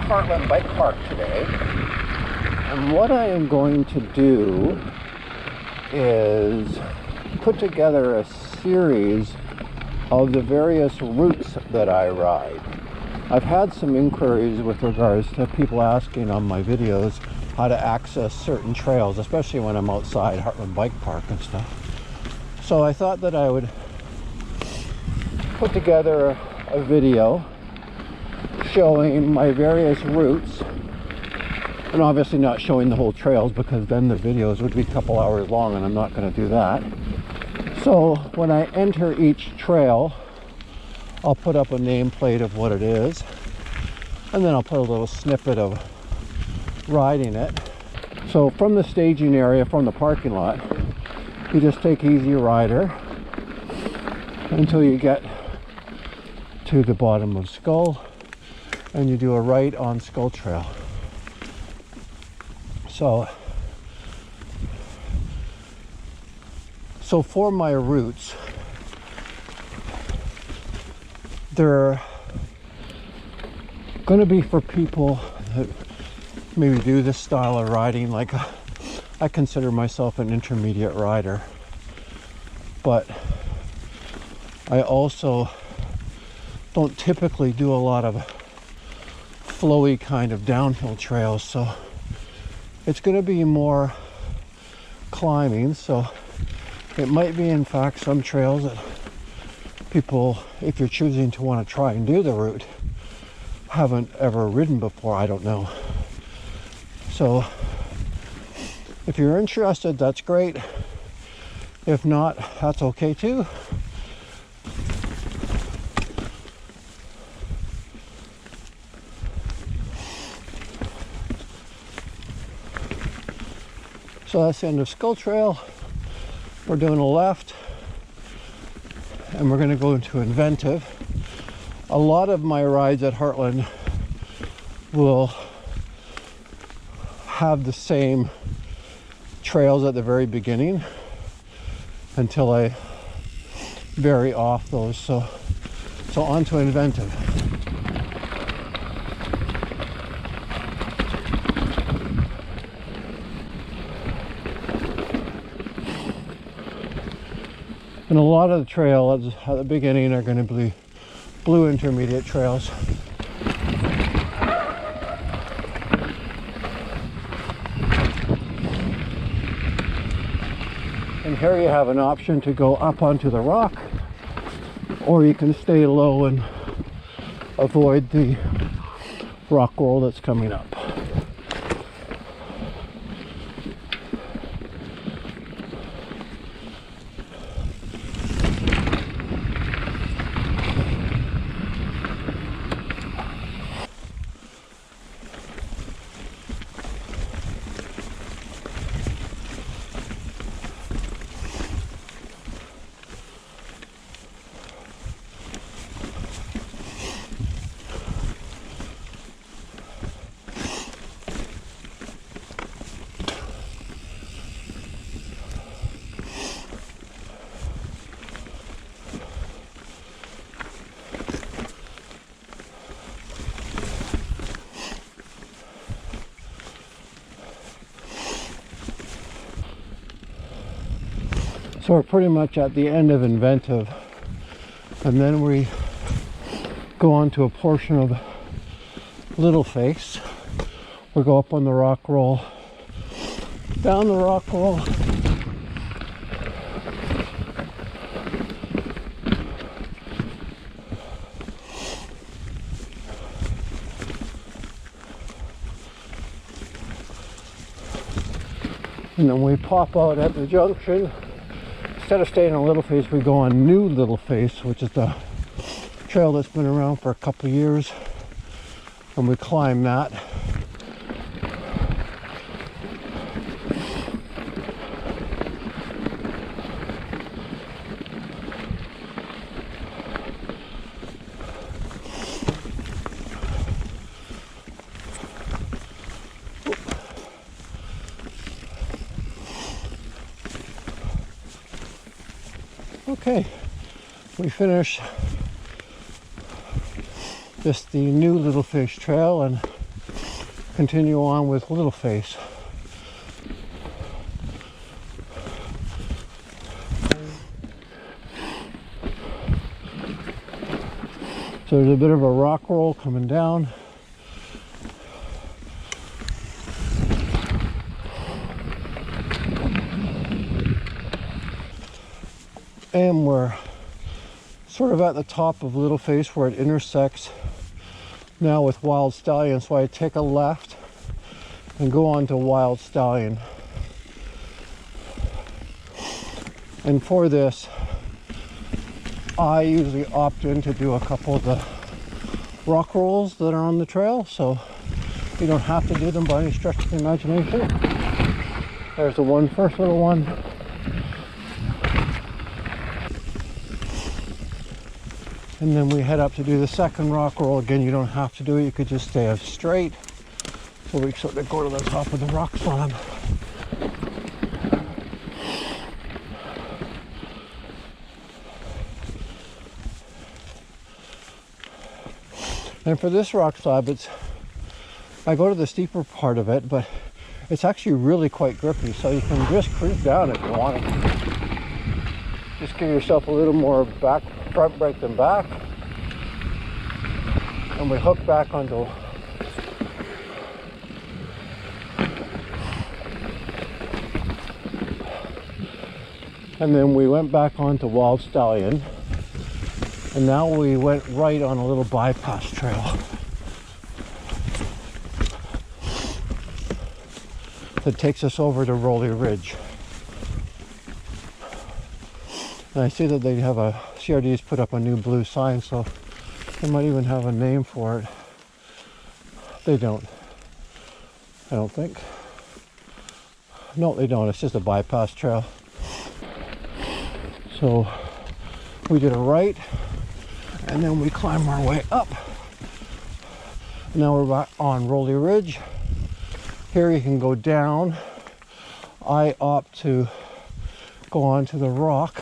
Hartland Bike Park today, and what I am going to do is put together a series of the various routes that I ride. I've had some inquiries with regards to people asking on my videos how to access certain trails, especially when I'm outside Hartland Bike Park and stuff. So I thought that I would put together a video showing my various routes, and obviously not showing the whole trails because then the videos would be a couple hours long and I'm not going to do that. So when I enter each trail, I'll put up a nameplate of what it is, and then I'll put a little snippet of riding it. So from the staging area, from the parking lot, you just take Easy Rider until you get to the bottom of Skull, and you do a right on Skull Trail. So for my routes, they're going to be for people that maybe do this style of riding. Like, I consider myself an intermediate rider, but I also don't typically do a lot of flowy kind of downhill trails, so it's going to be more climbing. So it might be, in fact, some trails that people, if you're choosing to want to try and do the route, haven't ever ridden before. I don't know. So if you're interested, that's great. If not, that's okay too. So that's the end of Skull Trail. We're doing a left, and we're going to go into Inventive. A lot of my rides at Hartland will have the same trails at the very beginning until I vary off those. So on to Inventive. And a lot of the trails at the beginning are going to be blue intermediate trails. And here you have an option to go up onto the rock, or you can stay low and avoid the rock roll that's coming up. So we're pretty much at the end of Inventive, and then we go on to a portion of Little Face. We go up on the rock roll, down the rock roll, and then we pop out at the junction. Instead of staying on Little Face, we go on New Little Face, which is the trail that's been around for a couple of years, and we climb that. Okay, we finish just the New Little Fish Trail, and continue on with Little Face. So there's a bit of a rock roll coming down. And we're sort of at the top of Little Face where it intersects now with Wild Stallion. So I take a left and go on to Wild Stallion. And for this, I usually opt in to do a couple of the rock rolls that are on the trail, so you don't have to do them by any stretch of the imagination. There's the first little one. And then we head up to do the second rock roll. Again, you don't have to do it, you could just stay up straight. So we sort of go to the top of the rock slab. And for this rock slab, I go to the steeper part of it, but it's actually really quite grippy, so you can just creep down if you want to. Just give yourself a little more front brake than back. And we hook back onto and then we went back onto Wild Stallion. And now we went right on a little bypass trail that takes us over to Rylly Ridge. And I see that they have CRD's put up a new blue sign, so they might even have a name for it. They don't. I don't think. No, they don't. It's just a bypass trail. So we did a right. And then we climb our way up. Now we're back on Rylly Ridge. Here you can go down. I opt to go onto the rock.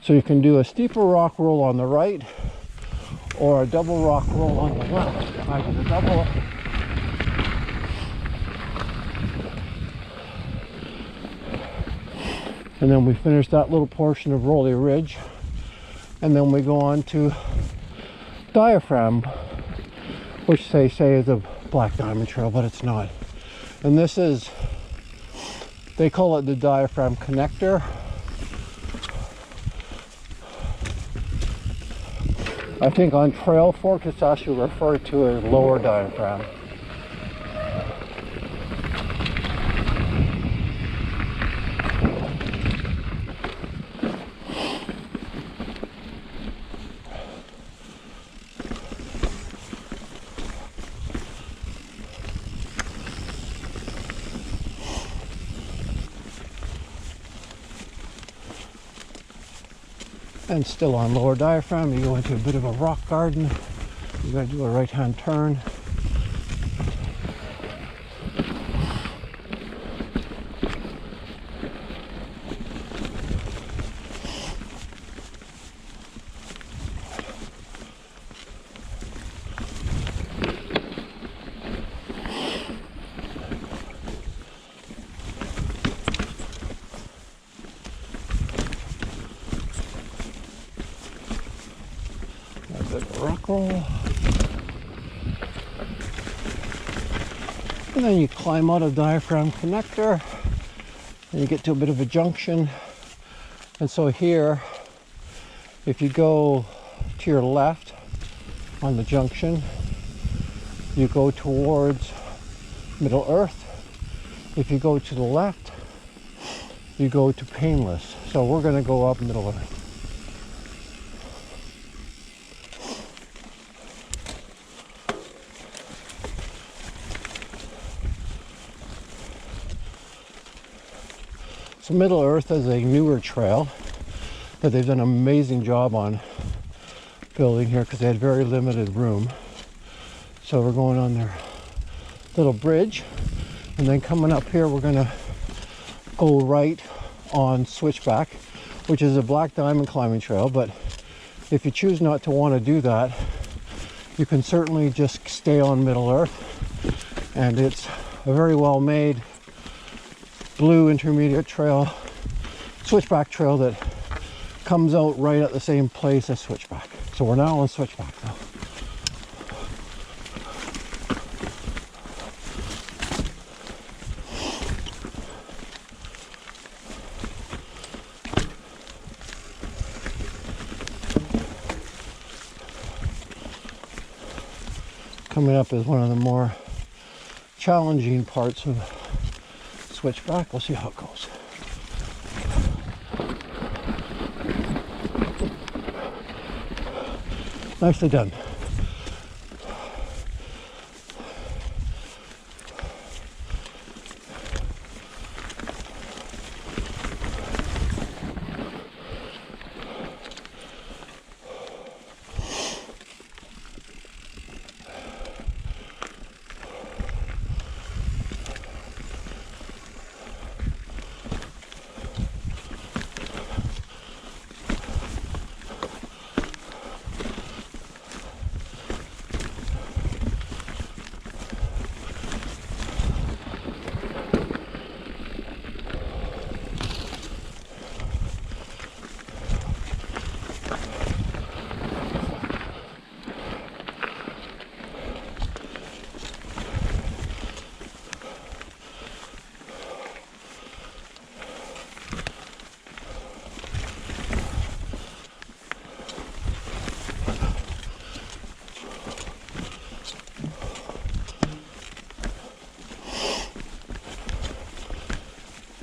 So you can do a steeper rock roll on the right or a double rock roll on the left. I did a double. And then we finish that little portion of Rylly Ridge. And then we go on to Diaphragm, which they say is a black diamond trail, but it's not. And this is, they call it the Diaphragm connector. I think on Trail Fork it's actually referred to as lower diaphragm. And still on lower diaphragm, you go into a bit of a rock garden. You gotta do a right-hand turn. Rock roll. And then you climb out of Diaphragm connector and you get to a bit of a junction. And so here, if you go to your left on the junction, you go towards Middle Earth. If you go to the left, you go to Painless. So we're going to go up Middle Earth. So Middle Earth is a newer trail that they've done an amazing job on building here because they had very limited room. So we're going on their little bridge, and then coming up here we're going to go right on Switchback, which is a black diamond climbing trail. But if you choose not to want to do that, you can certainly just stay on Middle Earth, and it's a very well made blue intermediate trail, switchback trail that comes out right at the same place as Switchback. So we're now on Switchback though. Coming up is one of the more challenging parts of Switchback. We'll see how it goes. Nicely done.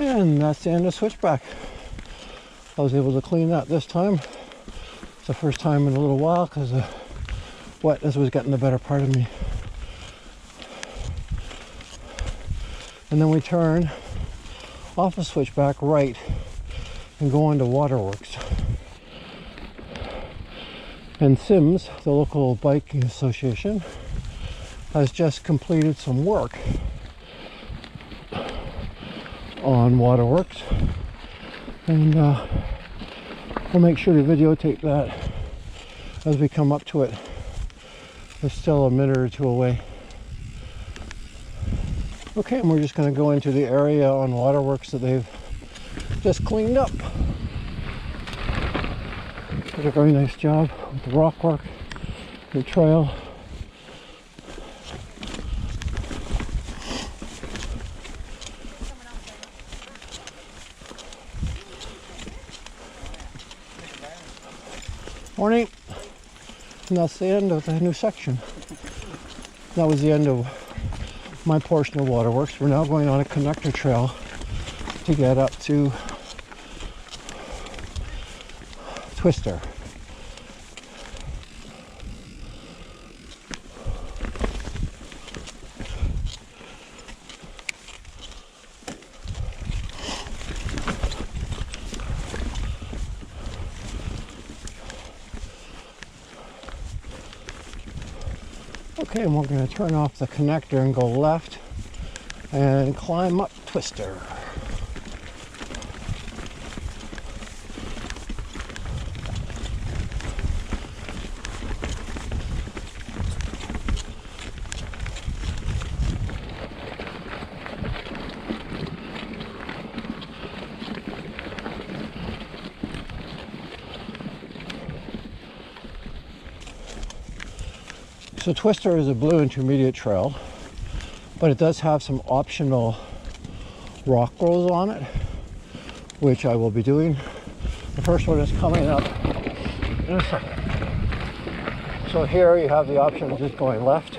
And that's the end of Switchback. I was able to clean that this time. It's the first time in a little while because the wetness was getting the better part of me. And then we turn off of Switchback right and go into Waterworks. And Sims, the local biking association, has just completed some work on Waterworks, and we'll make sure to videotape that as we come up to it. It's still a minute or two away. Okay, and we're just going to go into the area on Waterworks that they've just cleaned up. Did a very nice job with the rock work, the trail. Morning. And that's the end of the new section. That was the end of my portion of Waterworks. We're now going on a connector trail to get up to Twister. Okay, and we're going to turn off the connector and go left and climb up Twister. So Twister is a blue intermediate trail, but it does have some optional rock rolls on it, which I will be doing. The first one is coming up in a second. So here you have the option of just going left,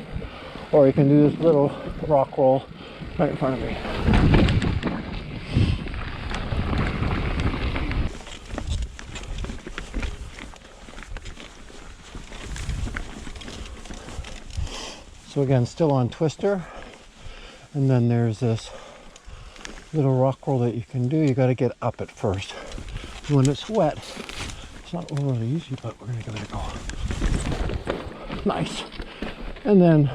or you can do this little rock roll right in front of me. So again, still on Twister, and then there's this little rock roll that you can do. You got to get up it first. When it's wet, it's not overly easy, but we're going to give it a go. Nice. And then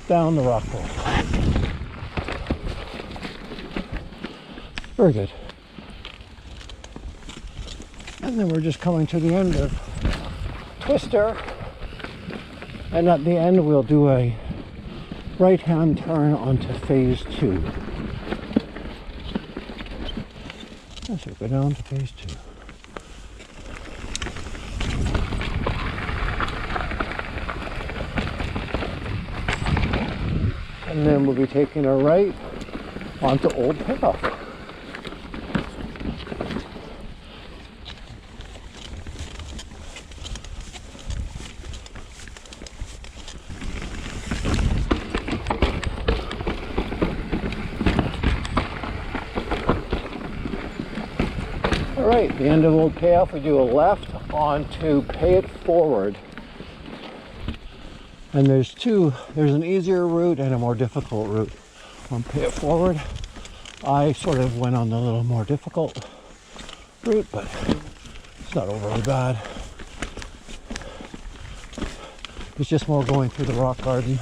down the rock roll. Very good. And then we're just coming to the end of Twister. And at the end we'll do a right-hand turn onto phase 2. So go down to phase 2. And then we'll be taking a right onto Old Payoff. Alright, the end of Old Payoff, we do a left onto Pay It Forward. And there's an easier route and a more difficult route. On Pay It Forward, I sort of went on the little more difficult route, but it's not overly bad. It's just more going through the rock garden.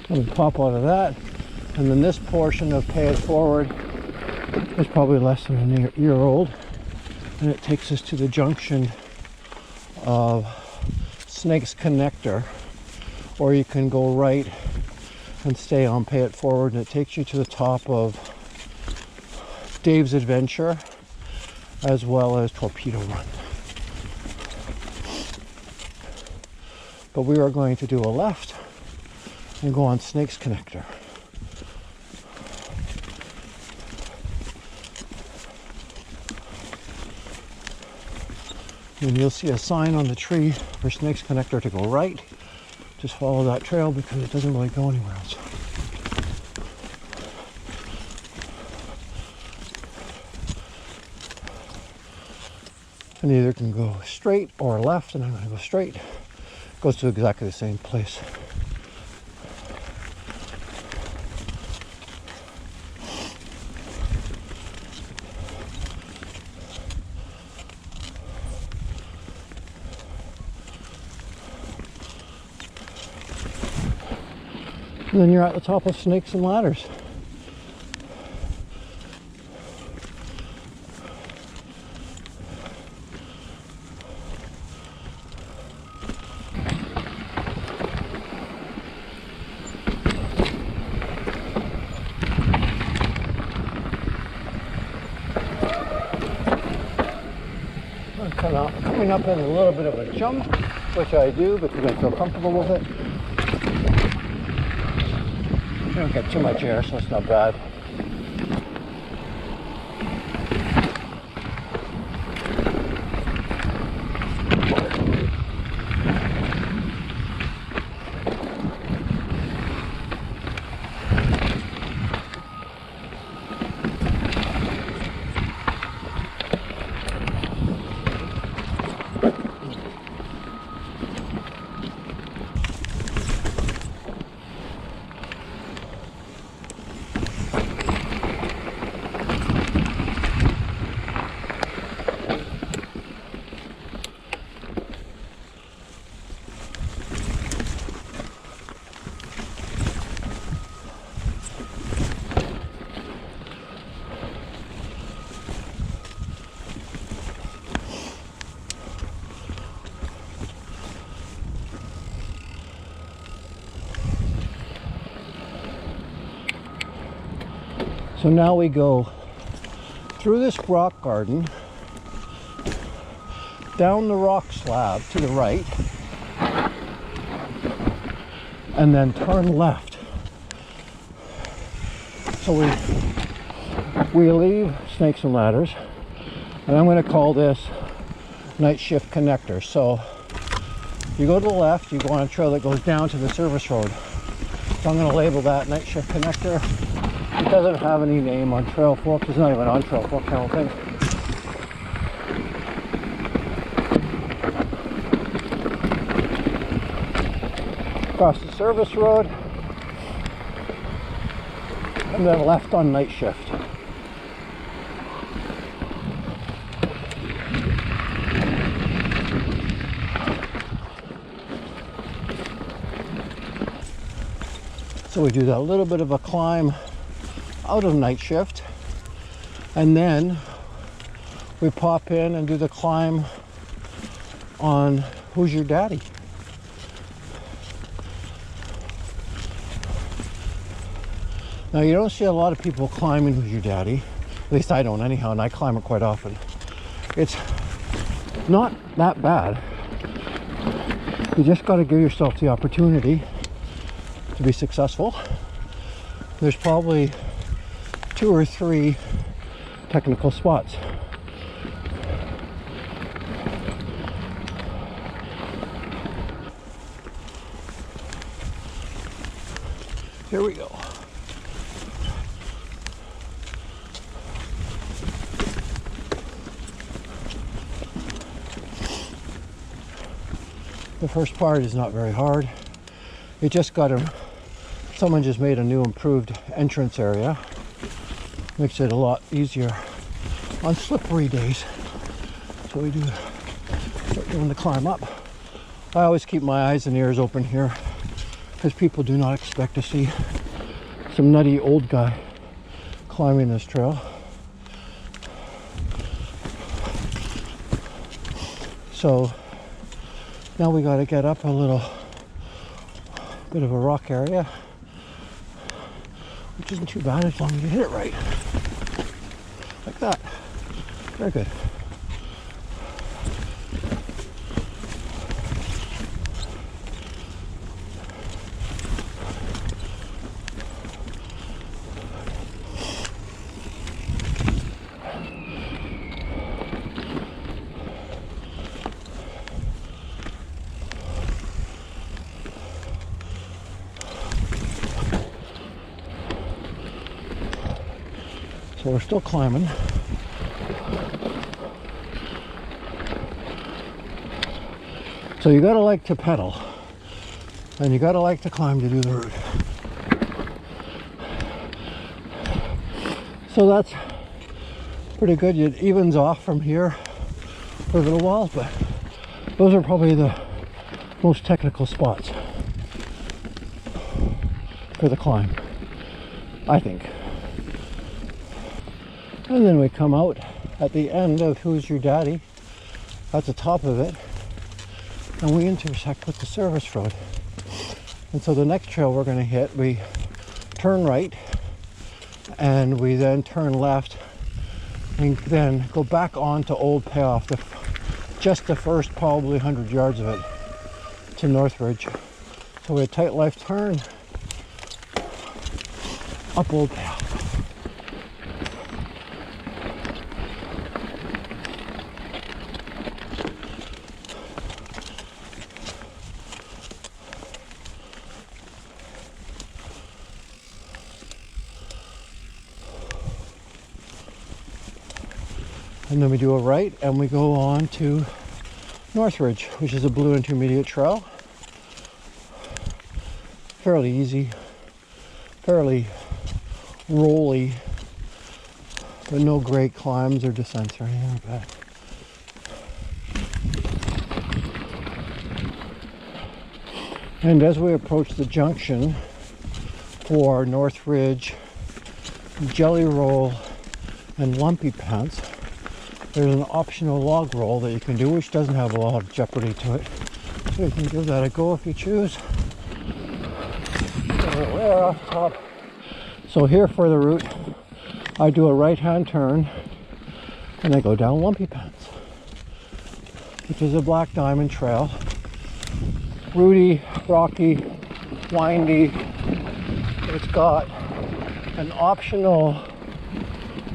And we pop out of that, and then this portion of Pay It Forward is probably less than a year old, and it takes us to the junction of Snake's Connector, or you can go right and stay on Pay It Forward, and it takes you to the top of Dave's Adventure as well as Torpedo Run. But we are going to do a left and go on Snake's Connector. And you'll see a sign on the tree for Snake's Connector to go right. Just follow that trail because it doesn't really go anywhere else. And either can go straight or left, and I'm going to go straight. It goes to exactly the same place. And then you're at the top of Snakes and Ladders. I'm coming up in a little bit of a jump, which I do because I feel comfortable with it. I don't get too much air, so it's not bad. So now we go through this rock garden, down the rock slab to the right, and then turn left. So we leave Snakes and Ladders, and I'm going to call this Night Shift Connector. So you go to the left, you go on a trail that goes down to the service road. So I'm going to label that Night Shift Connector. It doesn't have any name on Trail Forks. It's not even on Trail Forks, I don't think. Across the service road, and then left on Night Shift. So we do that little bit of a climb out of night shift, and then we pop in and do the climb on Who's Your Daddy. Now you don't see a lot of people climbing Who's Your Daddy, at least I don't anyhow, and I climb it quite often. It's not that bad. You just got to give yourself the opportunity to be successful. There's probably 2 or 3 technical spots. Here we go. The first part is not very hard. You just got to, someone just made a new improved entrance area. Makes it a lot easier on slippery days. So we do start doing the climb up. I always keep my eyes and ears open here because people do not expect to see some nutty old guy climbing this trail. So now we got to get up a little bit of a rock area, which isn't too bad as long as you hit it right. Like that. Very good. So we're still climbing. So you gotta like to pedal, and you gotta like to climb to do the route. So that's pretty good. It evens off from here for a little while, but those are probably the most technical spots for the climb, I think. And then we come out at the end of Who's Your Daddy, at the top of it, and we intersect with the service road. And so the next trail we're going to hit, we turn right, and we then turn left, and then go back on to Old Payoff, just the first probably 100 yards of it to Northridge. So we have a tight left turn up Old Payoff. And then we do a right and we go on to Northridge, which is a blue intermediate trail. Fairly easy, fairly rolly, but no great climbs or descents or anything like that. And as we approach the junction for Northridge, Jelly Roll, and Lumpy Pants, there's an optional log roll that you can do, which doesn't have a lot of jeopardy to it. So you can give that a go if you choose. Way off the top. So here for the route, I do a right-hand turn and I go down Lumpy Pants, which is a black diamond trail. Rooty, rocky, windy. It's got an optional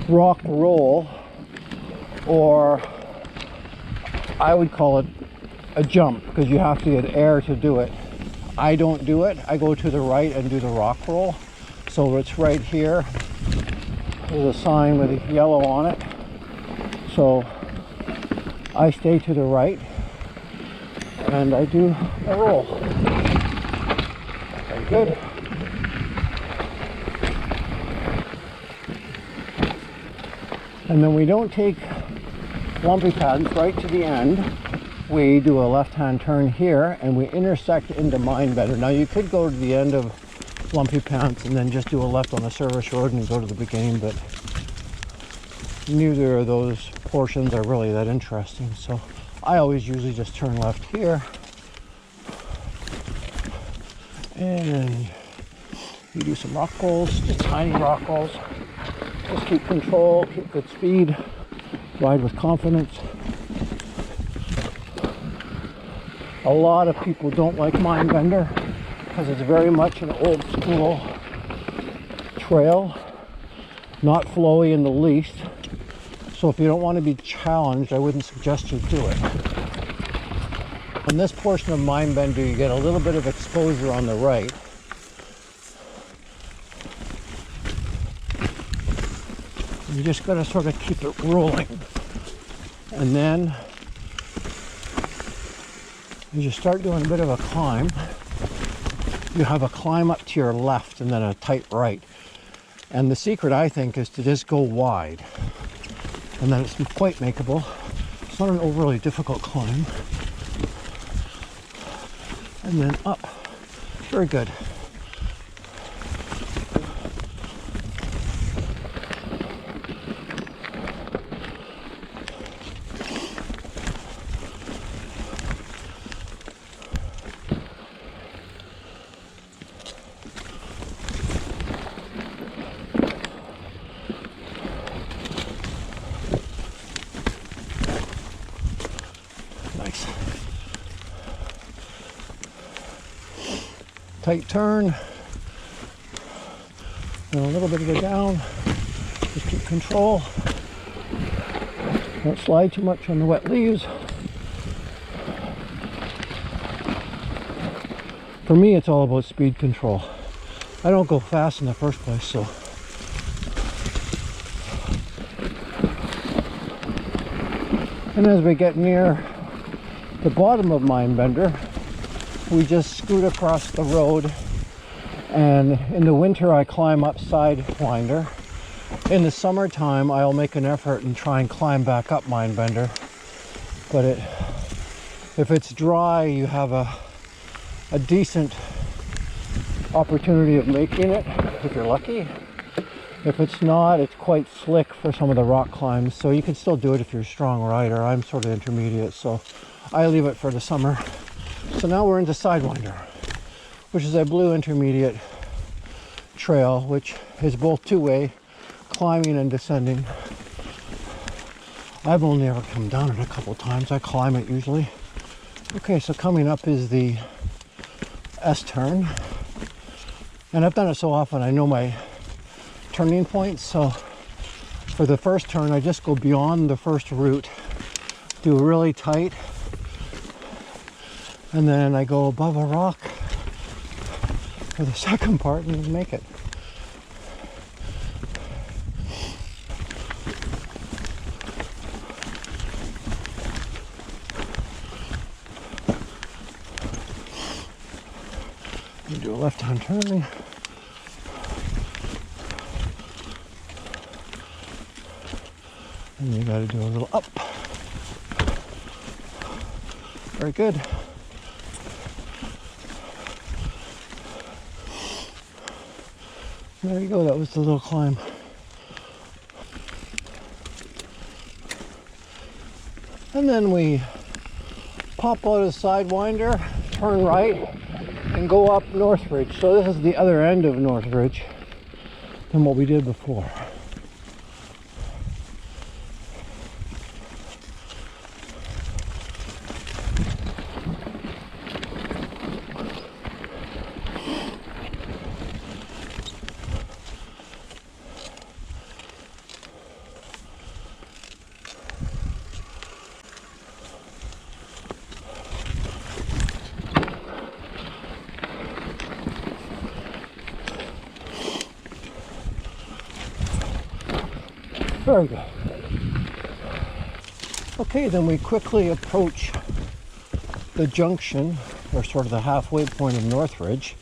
rock roll, or I would call it a jump, because you have to get air to do it. I don't do it. I go to the right and do the rock roll. So it's right here. There's a sign with a yellow on it. So I stay to the right and I do a roll. Very good. And then we don't take Lumpy Pads right to the end. We do a left-hand turn here and we intersect into Mindbender. Now you could go to the end of lumpy pants and then just do a left on the service road and go to the beginning, but neither of those portions are really that interesting. So I always usually just turn left here, and you do some rock rolls, just tiny rock rolls. Just keep control, keep good speed, ride with confidence. A lot of people don't like Mindbender because it's very much an old school trail, not flowy in the least. So if you don't want to be challenged, I wouldn't suggest you do it. On this portion of Mindbender, you get a little bit of exposure on the right. You just got to sort of keep it rolling. And then as you start doing a bit of a climb, you have a climb up to your left and then a tight right. And the secret, I think, is to just go wide. And then it's quite makeable. It's not an overly difficult climb. And then up. Very good. Tight turn, and a little bit of a down. Just keep control. Don't slide too much on the wet leaves. For me, it's all about speed control. I don't go fast in the first place, so. And as we get near the bottom of Mindbender, we just scoot across the road, and in the winter I climb up Sidewinder. In the summertime I'll make an effort and try and climb back up Mindbender, but if it's dry you have a decent opportunity of making it if you're lucky. If it's not, it's quite slick for some of the rock climbs, so you can still do it if you're a strong rider. I'm sort of intermediate, so I leave it for the summer. So now we're into Sidewinder, which is a blue intermediate trail, which is both two-way, climbing and descending. I've only ever come down it a couple times. I climb it usually. Okay, so coming up is the S-turn. And I've done it so often, I know my turning points. So for the first turn, I just go beyond the first route, do really tight, and then I go above a rock for the second part and make it. You do a left-hand turn. And you got to do a little up. Very good. There you go, that was the little climb. And then we pop out of Sidewinder, turn right, and go up Northridge. So this is the other end of Northridge than what we did before. Very good. Okay, then we quickly approach the junction, or sort of the halfway point of Northridge.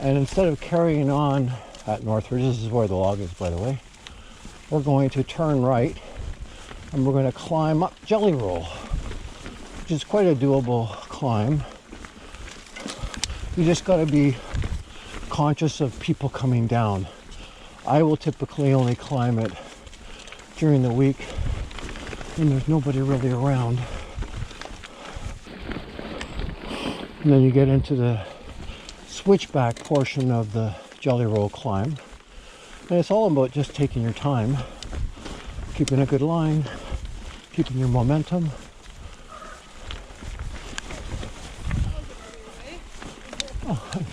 And instead of carrying on at Northridge, this is where the log is, by the way, we're going to turn right and we're going to climb up Jelly Roll, which is quite a doable climb. You just got to be conscious of people coming down. I will typically only climb it during the week when there's nobody really around. And then you get into the switchback portion of the Jelly Roll climb. And it's all about just taking your time, keeping a good line, keeping your momentum. Oh.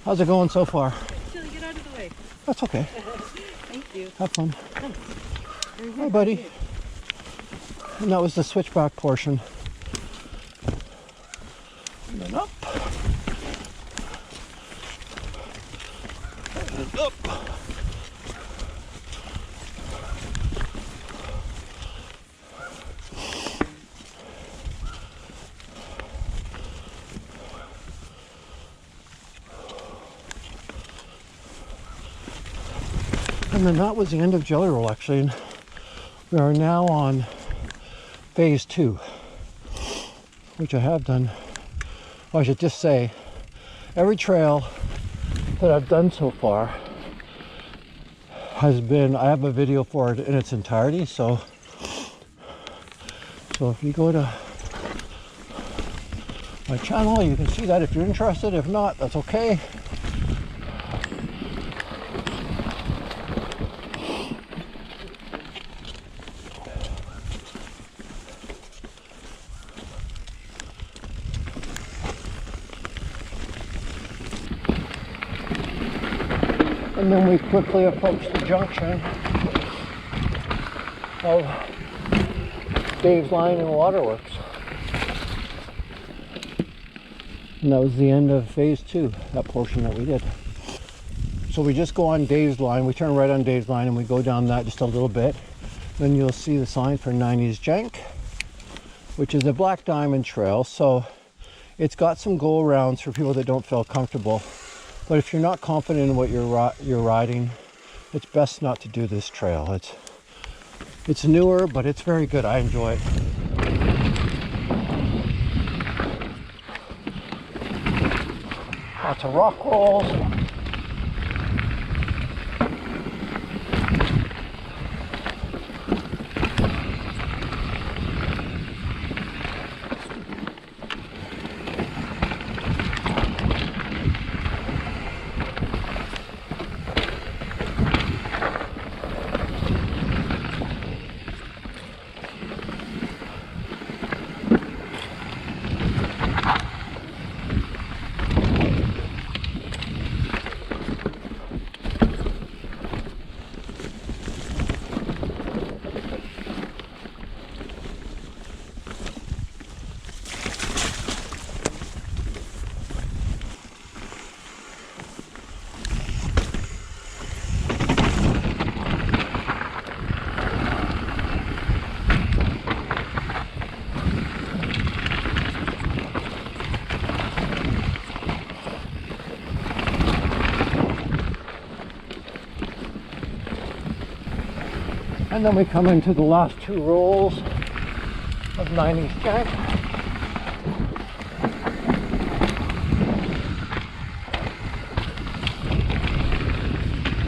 How's it going so far? Chili, get out of the way. That's okay. Thank you. Have fun. Hi, buddy. And that was the switchback portion. And then up. And up. And then that was the end of Jelly Roll, actually. And we are now on phase 2, which I have done. Well, I should just say, every trail that I've done so far has been, I have a video for it in its entirety, so if you go to my channel, you can see that if you're interested. If not, that's okay. And then we quickly approach the junction of Dave's Line and Waterworks. And that was the end of phase 2, that portion that we did. So we just go on Dave's Line, we turn right on Dave's Line and we go down that just a little bit. Then you'll see the sign for 90s Jank, which is a black diamond trail. So it's got some go-arounds for people that don't feel comfortable. But if you're not confident in what you're riding, it's best not to do this trail. It's newer, but it's very good. I enjoy it. Lots of rock rolls. And then we come into the last 2 rolls of 90s Jank.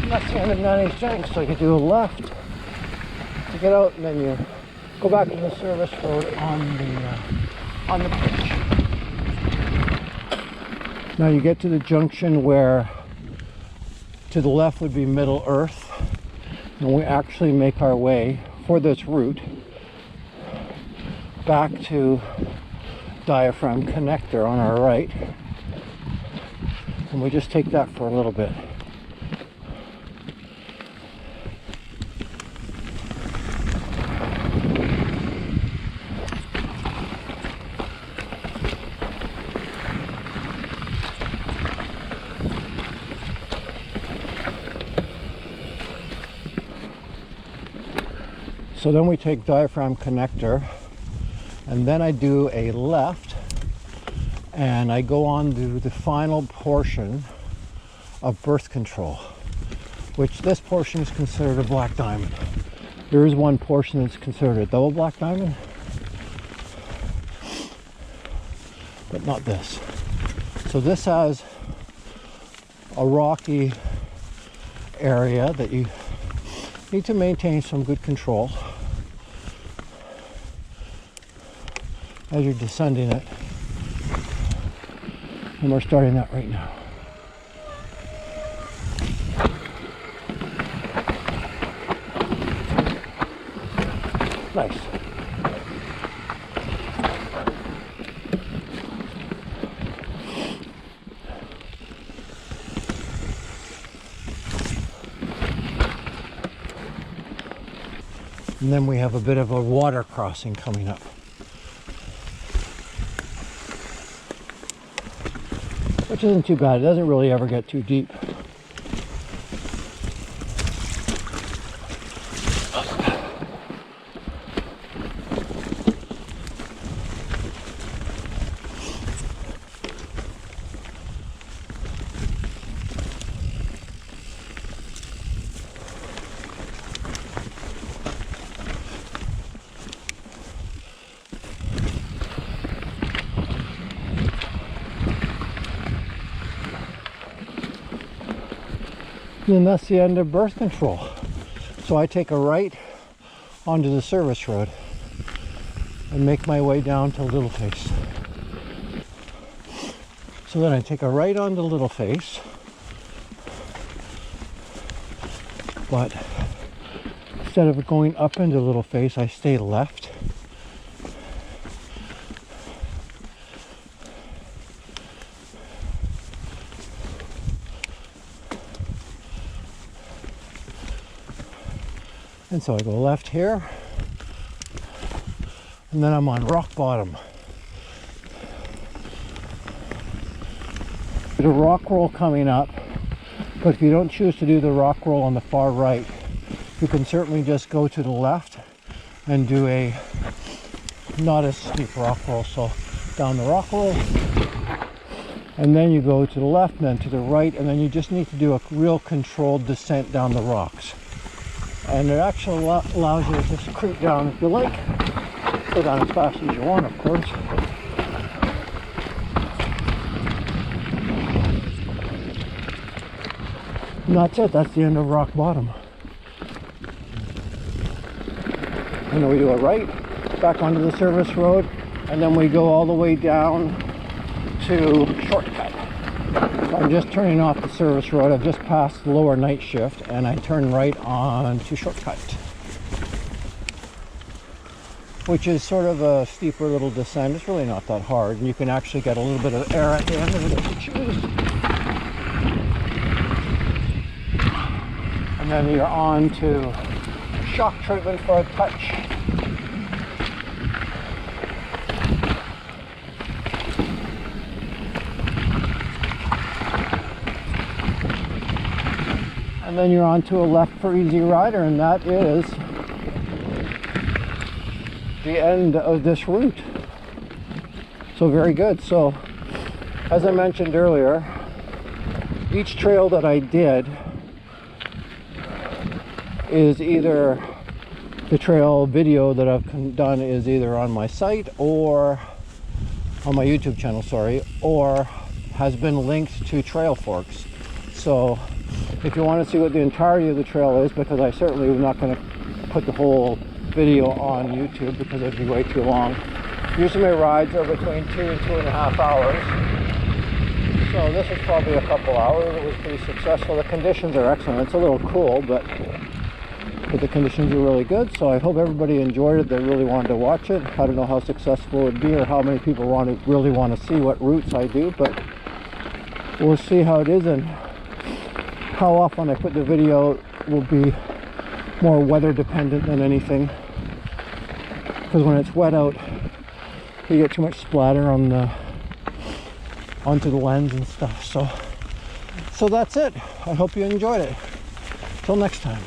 And that's the end of 90s Jank, so you do a left to get out, and then you go back to the service road on the pitch. Now you get to the junction where to the left would be Middle Earth. And we actually make our way for this route back to Diaphragm connector on our right, and we just take that for a little bit. So then we take Diaphragm connector, and then I do a left, and I go on to the final portion of birth control, which this portion is considered a black diamond. There is one portion that's considered a double black diamond. not this. So this has a rocky area that you need to maintain some good control as you're descending it. And we're starting that right now. Nice. And then we have a bit of a water crossing coming up, which isn't too bad. It doesn't really ever get too deep. And then that's the end of birth control. So I take a right onto the service road and make my way down to Little Face. So then I take a right onto Little Face, but instead of going up into Little Face, I stay left. And so I go left here, and then I'm on rock bottom. There's a rock roll coming up, but if you don't choose to do the rock roll on the far right, you can certainly just go to the left and do a not as steep rock roll. So down the rock roll, and then you go to the left, and then to the right, and then you just need to do a real controlled descent down the rocks. And it actually allows you to just creep down if you like. Go down as fast as you want, of course. And that's it. That's the end of rock bottom. And then we do a right, back onto the service road, and then we go all the way down to Shortcut. So I'm just turning off the service road. I've just passed the lower night shift, and I turn right on to Shortcut, which is sort of a steeper little descent. It's really not that hard, and you can actually get a little bit of air at the end of it if you choose. And then you're on to shock treatment for a touch. And then you're on to a left for Easy Rider, and that is the end of this route. So very good. So as I mentioned earlier, each trail that I did is either the trail video that I've done is either on my site or on my YouTube channel, sorry, or has been linked to Trail Forks. So if you want to see what the entirety of the trail is, because I certainly am not going to put the whole video on YouTube because it'd be way too long. Usually my rides are between 2 and 2.5 hours. So this is probably a couple hours. It was pretty successful. The conditions are excellent. It's a little cool, but the conditions are really good. So I hope everybody enjoyed it that really wanted to watch it. I don't know how successful it would be or how many people really want to see what routes I do, but we'll see how it is, and how often I put the video will be more weather dependent than anything, because when it's wet out you get too much splatter on onto the lens and stuff. So that's it. I hope you enjoyed it. Till next time.